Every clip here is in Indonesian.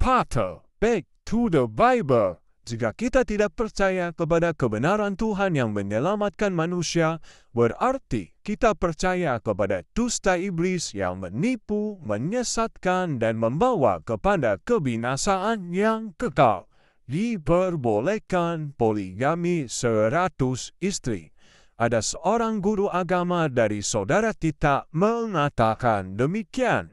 Pater, back to the Bible. Jika kita tidak percaya kepada kebenaran Tuhan yang menyelamatkan manusia, berarti kita percaya kepada dusta iblis yang menipu, menyesatkan, dan membawa kepada kebinasaan yang kekal. Diperbolehkan poligami 100 istri. Ada seorang guru agama dari saudara kita mengatakan demikian.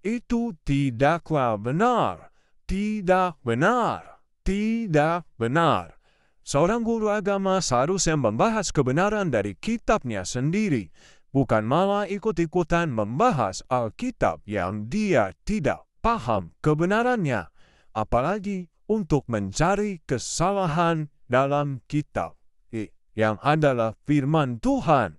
Itu tidaklah benar. Tidak benar. Tidak benar. Seorang guru agama seharusnya membahas kebenaran dari kitabnya sendiri, bukan malah ikut-ikutan membahas Alkitab yang dia tidak paham kebenarannya, apalagi untuk mencari kesalahan dalam kitab yang adalah firman Tuhan.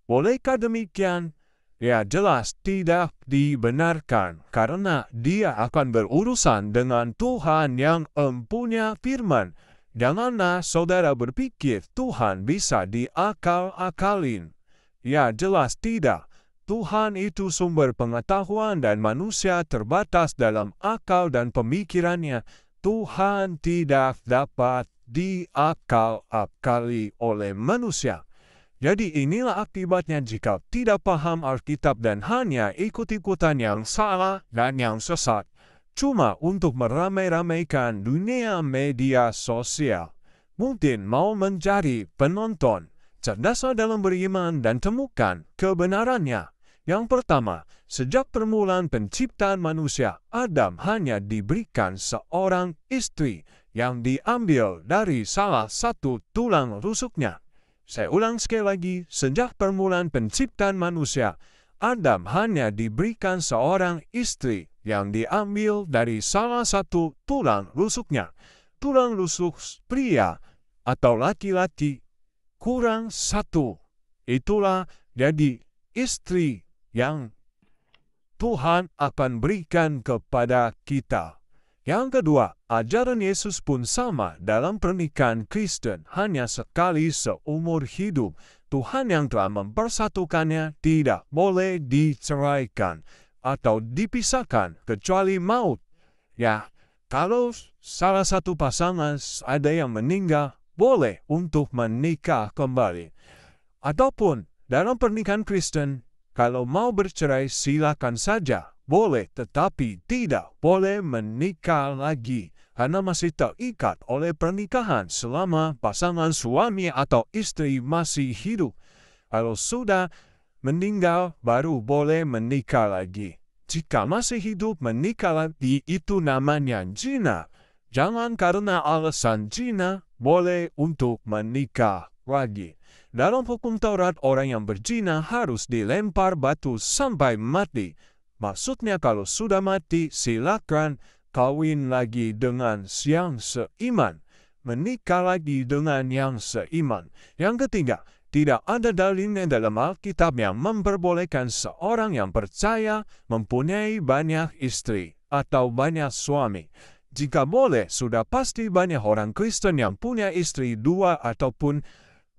Bolehkah demikian? Ya, jelas tidak dibenarkan karena dia akan berurusan dengan Tuhan yang empunya firman. Janganlah saudara berpikir Tuhan bisa diakal-akalin. Ya, jelas tidak. Tuhan itu sumber pengetahuan dan manusia terbatas dalam akal dan pemikirannya. Tuhan tidak dapat diakal-akali oleh manusia. Jadi inilah akibatnya jika tidak paham Alkitab dan hanya ikut-ikutan yang salah dan yang sesat, cuma untuk meramai-ramaikan dunia media sosial. Mungkin mau mencari penonton, cerdaslah dalam beriman dan temukan kebenarannya. Yang pertama, sejak permulaan penciptaan manusia, Adam hanya diberikan seorang istri yang diambil dari salah satu tulang rusuknya. Saya ulang sekali lagi, sejak permulaan penciptaan manusia, Adam hanya diberikan seorang istri yang diambil dari salah satu tulang rusuknya. Tulang rusuk pria atau laki-laki kurang satu. Itulah jadi istri yang Tuhan akan berikan kepada kita. Yang kedua, ajaran Yesus pun sama dalam pernikahan Kristen hanya sekali seumur hidup. Tuhan yang telah mempersatukannya tidak boleh diceraikan atau dipisahkan kecuali maut. Ya, kalau salah satu pasangan ada yang meninggal, boleh untuk menikah kembali. Ataupun dalam pernikahan Kristen, kalau mau bercerai silakan saja. Boleh, tetapi tidak boleh menikah lagi karena masih terikat oleh pernikahan selama pasangan suami atau istri masih hidup. Kalau sudah meninggal, baru boleh menikah lagi. Jika masih hidup menikah lagi, itu namanya zina. Jangan karena alasan zina, boleh untuk menikah lagi. Dalam hukum Taurat, orang yang berzina harus dilempar batu sampai mati. Maksudnya kalau sudah mati, silakan kawin lagi dengan yang seiman. Menikah lagi dengan yang seiman. Yang ketiga, tidak ada dalilnya dalam Alkitab yang memperbolehkan seorang yang percaya mempunyai banyak istri atau banyak suami. Jika boleh, sudah pasti banyak orang Kristen yang punya istri dua ataupun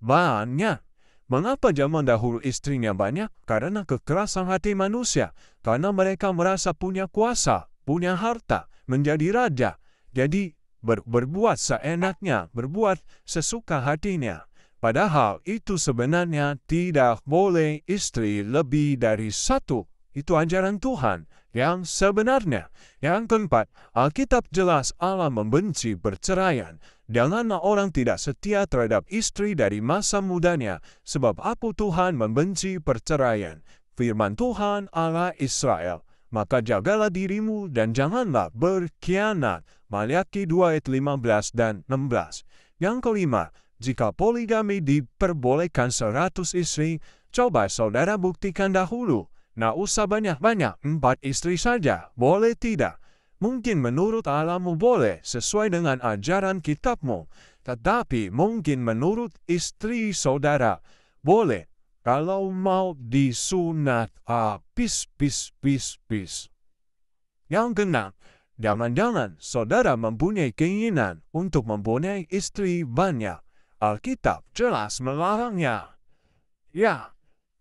banyak. Mengapa zaman dahulu istrinya banyak? Karena kekerasan hati manusia. Karena mereka merasa punya kuasa, punya harta, menjadi raja. Jadi berbuat seenaknya, berbuat sesuka hatinya. Padahal itu sebenarnya tidak boleh istri lebih dari satu. Itu ajaran Tuhan yang sebenarnya. Yang keempat, Alkitab jelas Allah membenci perceraian. Janganlah orang tidak setia terhadap istri dari masa mudanya, sebab aku Tuhan membenci perceraian. Firman Tuhan Allah Israel, maka jagalah dirimu dan janganlah berkhianat. Maliaki 2 ayat 15 dan 16. Yang kelima, jika poligami diperbolehkan 100 istri, coba saudara buktikan dahulu. Nah, usah banyak-banyak, 4 istri saja, boleh tidak? Mungkin menurut Allahmu boleh sesuai dengan ajaran kitabmu, tetapi mungkin menurut istri saudara boleh kalau mau disunat. Yang keenam, jangan-jangan saudara mempunyai keinginan untuk mempunyai istri banyak. Alkitab jelas melarangnya. Ya,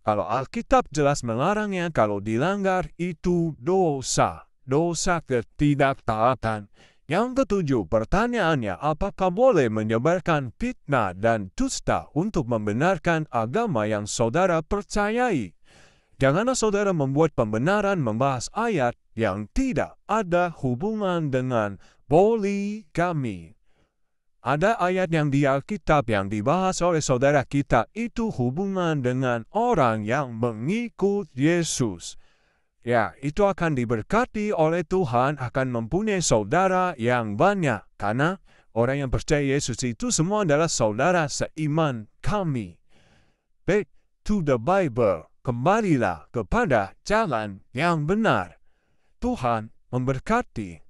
kalau Alkitab jelas melarangnya, kalau dilanggar itu dosa. dosa ketidaktaatan. Yang ketujuh, pertanyaannya, apakah boleh menyebarkan fitnah dan dusta untuk membenarkan agama yang saudara percayai? Janganlah saudara membuat pembenaran membahas ayat yang tidak ada hubungan dengan poligami. Ada ayat yang di Alkitab yang dibahas oleh saudara kita itu hubungan dengan orang yang mengikut Yesus. Ya, itu akan diberkati oleh Tuhan, akan mempunyai saudara yang banyak. Karena orang yang percaya Yesus itu semua adalah saudara seiman kami. Back to the Bible. Kembalilah kepada jalan yang benar. Tuhan memberkati.